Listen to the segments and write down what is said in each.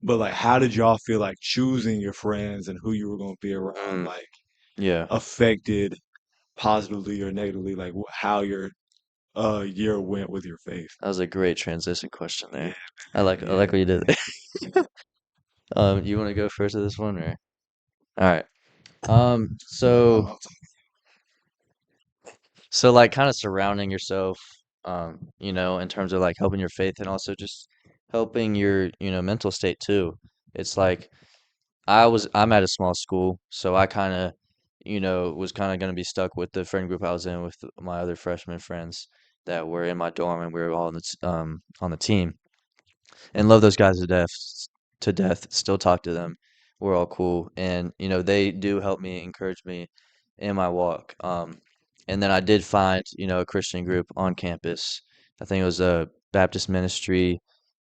But like, how did y'all feel like choosing your friends and who you were going to be around, Mm, like, yeah, affected positively or negatively, like how your year went with your faith? that was a great transition question Yeah, there. man. I like Yeah, what you did man. there. You want to go first with this one, or all right? Like, So like kind of surrounding yourself, in terms of like helping your faith and also just helping your, mental state too. It's like I'm at a small school, so I kind of, was kind of going to be stuck with the friend group I was in with my other freshman friends that were in my dorm and we were all on the team and love those guys to death. Still talk to them. We're all cool, and they do help me, encourage me in my walk. And then I did find a Christian group on campus. I think it was a Baptist ministry,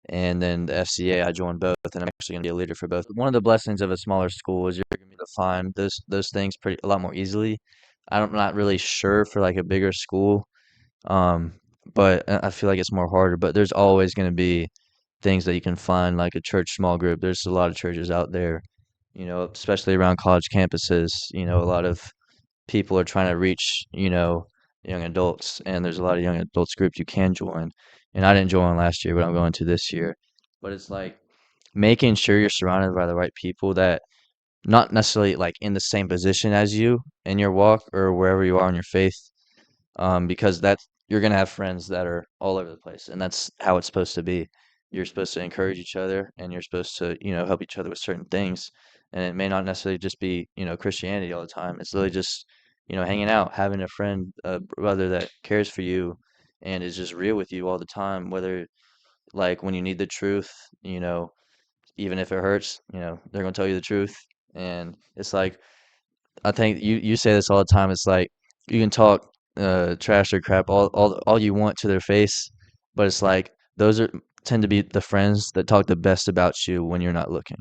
and then the FCA. I joined both, and I'm actually going to be a leader for both. But one of the blessings of a smaller school is you're going to be able to find those things pretty a lot more easily. I'm not really sure for like a bigger school, um, but I feel like it's more harder. But there's always going to be things that you can find, like a church small group. There's a lot of churches out there, especially around college campuses. A lot of people are trying to reach, young adults, and there's a lot of young adults groups you can join. And I didn't join last year, but I'm going to this year. But it's like making sure you're surrounded by the right people that not necessarily like in the same position as you in your walk or wherever you are in your faith, because that's you're gonna have friends that are all over the place, and that's how it's supposed to be. You're supposed to encourage each other, and you're supposed to, help each other with certain things. And it may not necessarily just be, Christianity all the time. It's literally just, hanging out, having a friend, a brother that cares for you, and is just real with you all the time. Whether like when you need the truth, you know, even if it hurts, they're gonna tell you the truth. And it's like I think you say this all the time. It's like you can talk trash or crap all you want to their face, but it's like those are tend to be the friends that talk the best about you when you're not looking.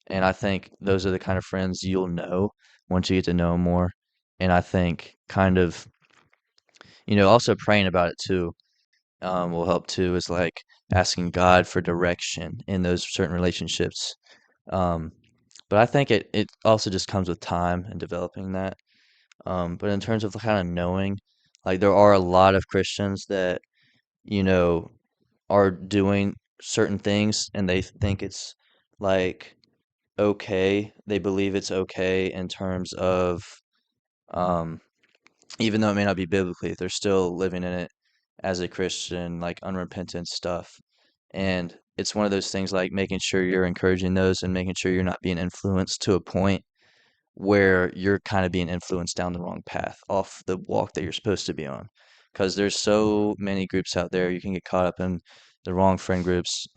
And I think those are the kind of friends you'll know once you get to know 'em more. And I think kind of, also praying about it too, will help too, is like asking God for direction in those certain relationships. Um, but I think it also just comes with time and developing that. But in terms of kind of knowing, like there are a lot of Christians that, you know, are doing certain things and they think it's like okay. They believe it's okay in terms of, um, even though it may not be biblically, they're still living in it as a Christian, like unrepentant stuff. And it's one of those things like making sure you're encouraging those and making sure you're not being influenced to a point where you're kind of being influenced down the wrong path off the walk that you're supposed to be on. Because there's so many groups out there, you can get caught up in the wrong friend groups.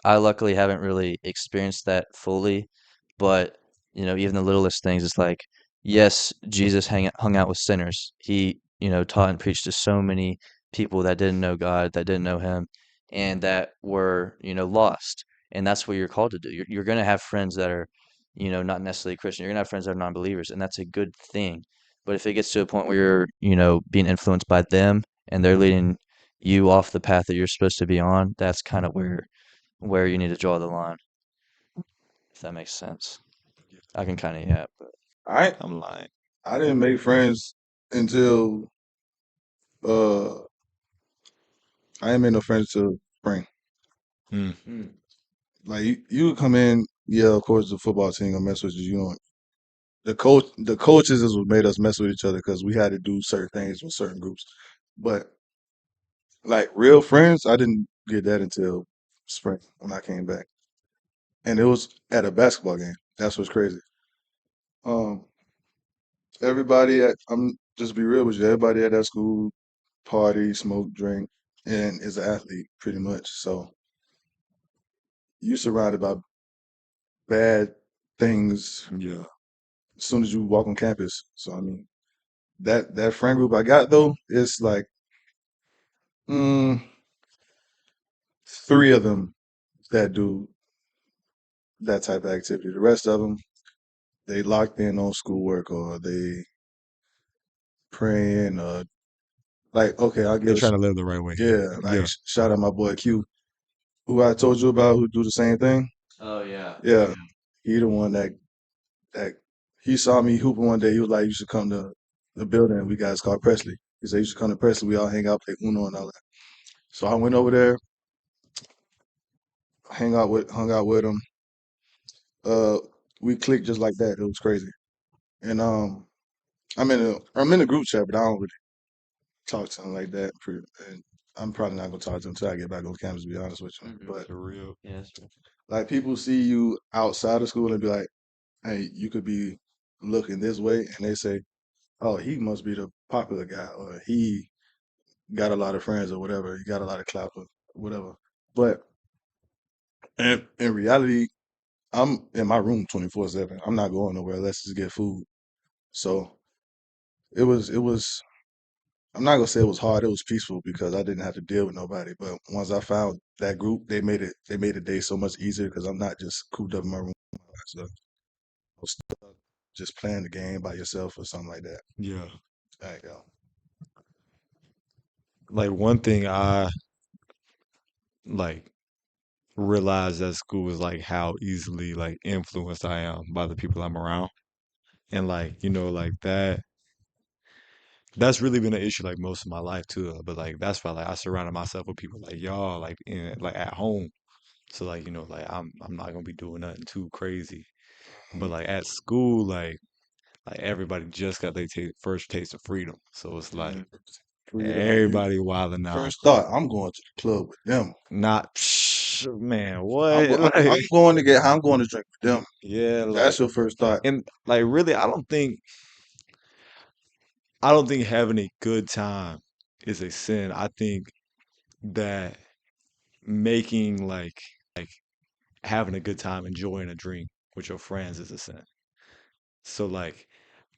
I luckily haven't really experienced that fully, but even the littlest things, it's like, yes, Jesus hung out with sinners. He, taught and preached to so many people that didn't know God, that didn't know Him, and that were, lost. And that's what you're called to do. You're going to have friends that are not necessarily Christian. You're gonna have friends that are non-believers, and that's a good thing. But if it gets to a point where you're, being influenced by them and they're leading you off the path that you're supposed to be on, that's kind of where you need to draw the line, if that makes sense. I can kind of yeah, but I I'm lying. I didn't make friends until uh I ain't made no friends till spring. Hmm. mm, Like you would come in, yeah, of course the football team gonna mess with you. You know, the coaches is what made us mess with each other because we had to do certain things with certain groups. But like real friends, I didn't get that until spring when I came back, and it was at a basketball game. That's what's crazy. Um, everybody at I'm just be real with you. Everybody at that school party, smoke, drink, and is an athlete pretty much. So you surrounded by bad things Yeah. as soon as you walk on campus. So I mean that friend group I got though, it's like mm, three of them that do that type of activity. The rest of them, they locked in on schoolwork or they praying or like okay, I'll They're give trying to live the right way. yeah, like Yeah. shout out my boy Q, who I told you about, who do the same thing. Oh yeah. Yeah, Yeah. he the one that he saw me hooping one day. He was like, "You should come to the building we got. It's called Presley." He said, "You should come to Presley. We all hang out, play Uno and all that." So I went over there, hung out with him. Uh, we clicked just like that. It was crazy. And I'm in a group chat, but I don't really talk to him like that. And I'm probably not gonna talk to him until I get back on campus. To be honest with you, Hmm. but For real. Yeah, that's right. like people see you outside of school and be like, "Hey, you could be looking this way," and they say, "Oh, he must be the popular guy, or he got a lot of friends, or whatever. He got a lot of clout, or whatever." But in reality, I'm in my room 24/7. I'm not going nowhere unless it's to get food. So it was. I'm not gonna say it was hard. It was peaceful because I didn't have to deal with nobody. But once I found that group, they made the day so much easier because I'm not just cooped up in my room. So I was stuck just playing the game by yourself or something like that. Yeah. There you go. Like one thing I like realized at school is like how easily like influenced I am by the people I'm around. And like, like that's really been an issue like most of my life too. But like that's why like I surrounded myself with people like y'all, like in like at home. So like, like I'm not gonna be doing nothing too crazy. But like at school, like everybody just got their first taste of freedom. So it's like Mhm. Freedom. You everybody wilding out. first thought, I'm going to the club with them. Not man, what? I'm Like going to get. I'm going to drink with them. yeah, like That's your first thought. and like really I don't think having a good time is a sin. I think that making like having a good time, enjoying a drink with your friends is a sin. So like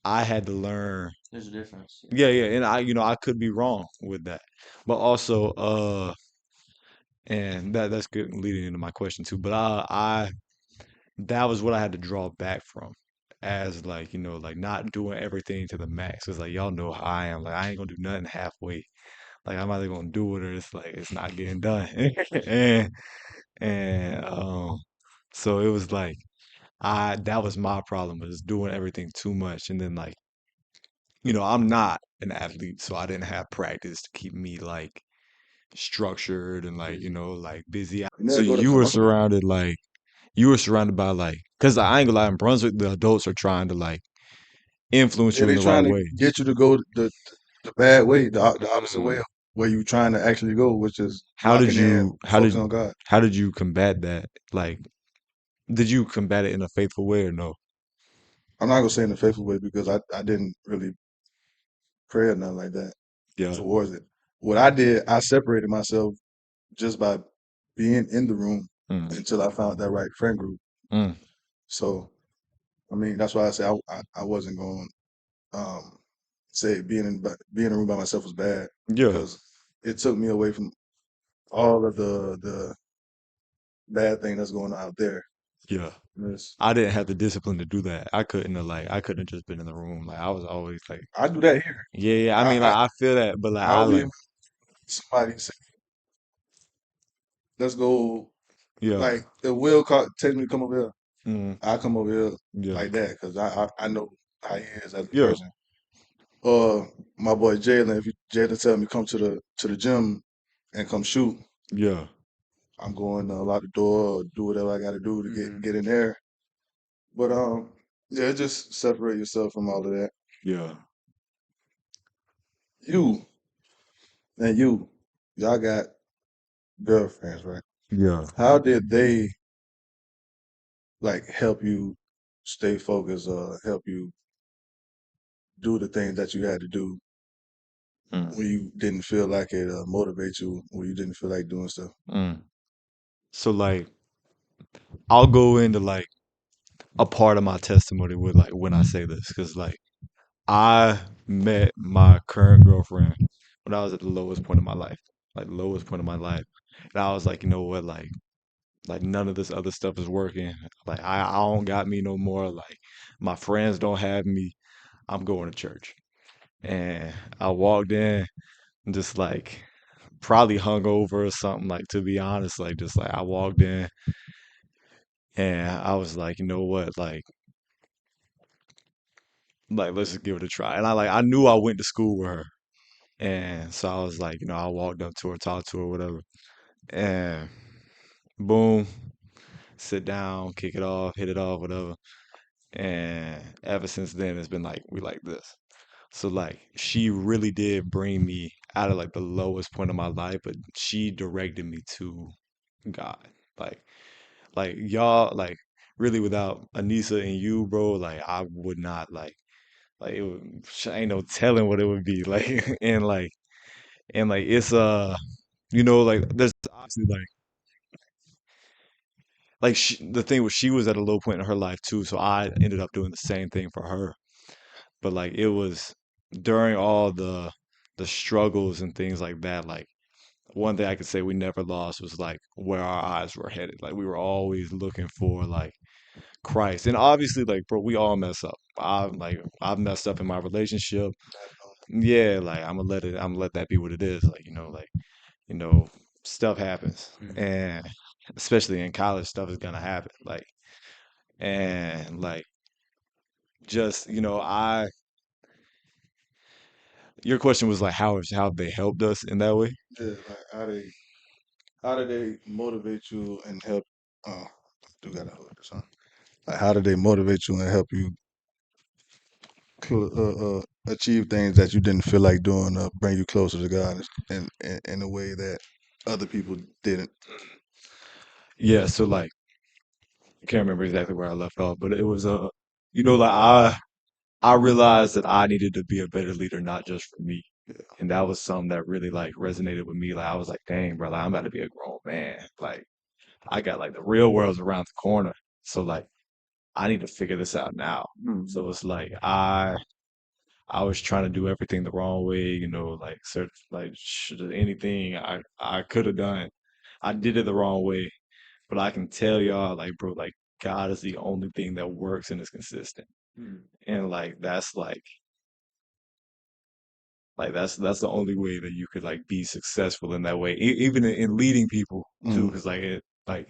I had to learn, There's a difference. Yeah. yeah, yeah, and I could be wrong with that. But also and that's good leading into my question too. But I that was what I had to draw back from as like, like not doing everything to the max. Cause like y'all know how I am. Like I ain't gonna do nothing halfway. Like I'm either gonna do it or it's like it's not getting done. And and so it was like I that was my problem was doing everything too much. And then like, I'm not an athlete, so I didn't have practice to keep me like structured and like, Busy. like busy. You So never go to you were commercial. surrounded by like, cause I ain't gonna lie, in Brunswick, the adults are trying to like influence Yeah, you in they the right trying to way. get you to go the bad way, the opposite way Mm. of where you trying to actually go, which is How did locking in, you how did focusing on God. how did you combat that? Like, did you combat it in a faithful way or no? I'm not gonna say in a faithful way because I didn't really pray or nothing like that Yeah. towards it. What I did, I separated myself just by being in the room Mm. until I found that right friend group. Mm. So I mean, that's why I say I wasn't going um say being in a room by myself was bad Yeah. because it took me away from all of the bad thing that's going on out there. Yeah. Yes. I didn't have the discipline to do that. I couldn't have just been in the room. Like I was always like, I do that here. yeah, yeah. I mean, I, like I feel that, but like I I'll be like, in somebody say, let's go. yeah, Like the will call, tell me to come over here. mm, I come over here yeah, like that because I know how he is as a yeah, person. My boy Jalen, if Jalen tell me come to the gym and come shoot, yeah, I'm going to lock the door or do whatever I got to do to Hmm. get in there. But yeah, just separate yourself from all of that. yeah, You and y'all got girlfriends, right? yeah. How did they like help you stay focused or help you do the things that you had to do Mm, when you didn't feel like it motivate you, when you didn't feel like doing stuff? mm. So like, I'll go into like a part of my testimony with like when I say this, because like I met my current girlfriend when I was at the lowest point of my life, like lowest point of my life, and I was like, you know what, like none of this other stuff is working. Like I don't got me no more. Like my friends don't have me. I'm going to church. And I walked in just like probably hungover or something, like to be honest, like just like I walked in And I was like, you know what, like let's just give it a try. And I knew I went to school with her. And so I was like, I walked up to her, talked to her, whatever. And boom, sit down, kick it off, hit it off, whatever. And ever since then, it's been like we like this. So like she really did bring me out of like the lowest point of my life, but she directed me to God. Like y'all like really without Anissa and you, bro, like I would not like it would ain't no telling what it would be like and it's like there's obviously the thing was she was at a low point in her life too, so I ended up doing the same thing for her. But like it was during all the struggles and things like that, like one thing I could say we never lost was like where our eyes were headed. Like we were always looking for like Christ. And obviously like bro, we all mess up. I've messed up in my relationship. Yeah, like I'm gonna let that be what it is. You know, stuff happens. Mhm. And especially in college, stuff is gonna happen. And like just, I your question was like how have they helped us in that way? Yeah, like how do they motivate you and help? Oh, I do gotta hold this on. Like how do they motivate you and help you achieve things that you didn't feel like doing, bring you closer to God in a way that other people didn't? Yeah, so like I can't remember exactly where I left off, but it was like I realized that I needed to be a better leader, not just for me. Yeah. And that was something that really like resonated with me. Like I was like, dang, bro, like, I'm about to be a grown man. Like I got like the real world's around the corner. So like I need to figure this out now. So it's like I was trying to do everything the wrong way, like search like anything I could have done. I did it the wrong way. But I can tell y'all, like, bro, like God is the only thing that works and is consistent. And like that's the only way that you could like be successful in that way, even in leading people too, Mm. because like I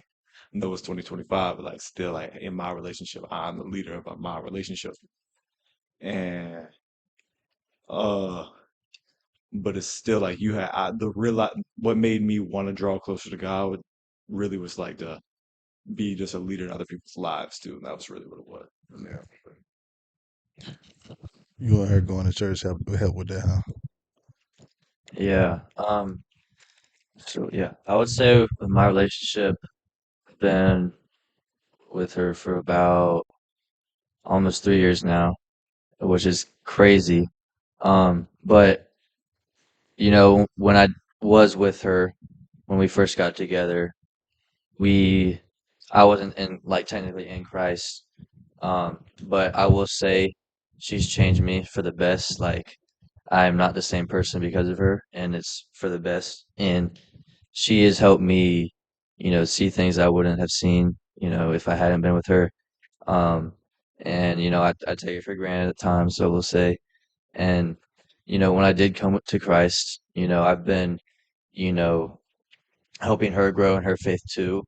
know it's 2025, but like still like in my relationship, I'm the leader of my relationship, and uh, but it's still like the real what made me want to draw closer to God really was like to be just a leader in other people's lives too, and that was really what it was. Yeah. You and her going to church help with that, huh? Yeah. So yeah, I would say with my relationship, I've been with her for about almost 3 years now, which is crazy. But when I was with her when we first got together, we I wasn't in like technically in Christ. But I will say she's changed me for the best. Like I'm not the same person because of her, and it's for the best. And she has helped me, see things I wouldn't have seen, if I hadn't been with her. Um, and I take it for granted at times, so we'll say. And when I did come to Christ, I've been, you know, helping her grow in her faith too.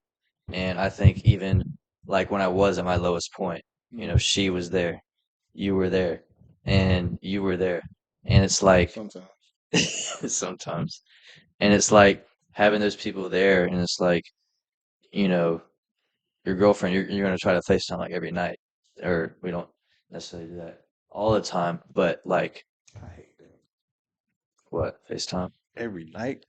And I think even like when I was at my lowest point, she was there, you were there, and you were there. And it's like Sometimes. sometimes, and it's like having those people there, and it's like, you know, your girlfriend, you're gonna try to FaceTime like every night, or we don't necessarily do that all the time, but like I hate that. what FaceTime? Every night.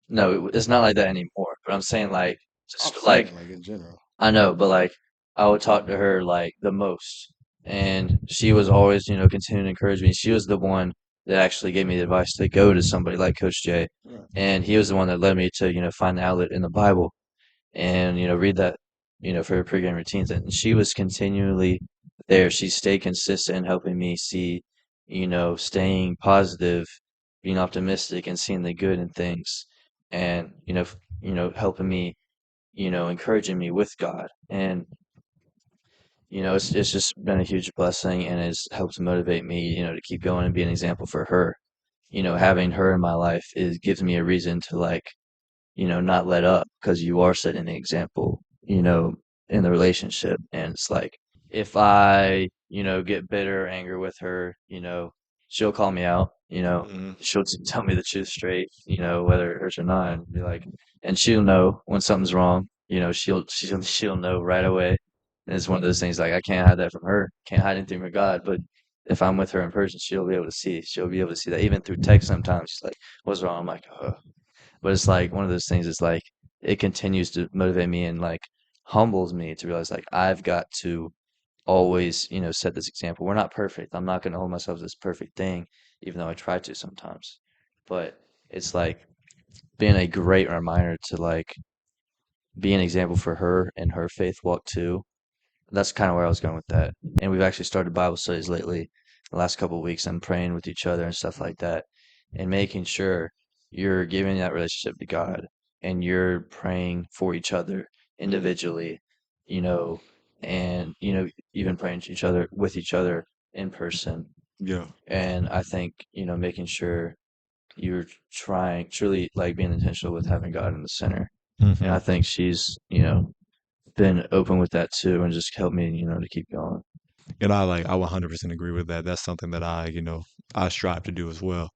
No, it's not like that anymore. But I'm saying like I'm just like saying like in general. I know, but like I would talk to her like the most, and she was always continuing to encourage me. She was the one that actually gave me the advice to go to somebody like Coach Jay, Right. and he was the one that led me to find the outlet in the Bible and read that for her pregame routines. And she was continually there. She stayed consistent in helping me see, staying positive, being optimistic, and seeing the good in things, and helping me, encouraging me with God. And it's just been a huge blessing, and it's helped motivate me, to keep going and be an example for her. Having her in my life is gives me a reason to like not let up because you are setting the example, in the relationship. And it's like if I, get bitter or angry with her, she'll call me out, Hmm. she'll tell me the truth straight, whether it hurts or not, and be like, and she'll know when something's wrong, she'll know right away. And it's one of those things like I can't hide that from her, can't hide anything from God, but if I'm with her in person, she'll be able to see that even through text sometimes. She's like, what's wrong? I'm like, oh. But it's like one of those things is like it continues to motivate me and like humbles me to realize like I've got to always, set this example. We're not perfect. I'm not going to hold myself to this perfect thing, even though I try to sometimes. But it's like being a great reminder to like be an example for her and her faith walk too. That's kind of where I was going with that. And we've actually started Bible studies lately, the last couple of weeks, and praying with each other and stuff like that, and making sure you're giving that relationship to God and you're praying for each other Hmm. individually, you know, and even praying to each other with each other in person. Yeah. And I think, making sure you're trying truly like being intentional with having God in the center. And Hmm. I think she's, been open with that too and just helped me, to keep going. And I 100% agree with that. That's something that I strive to do as well.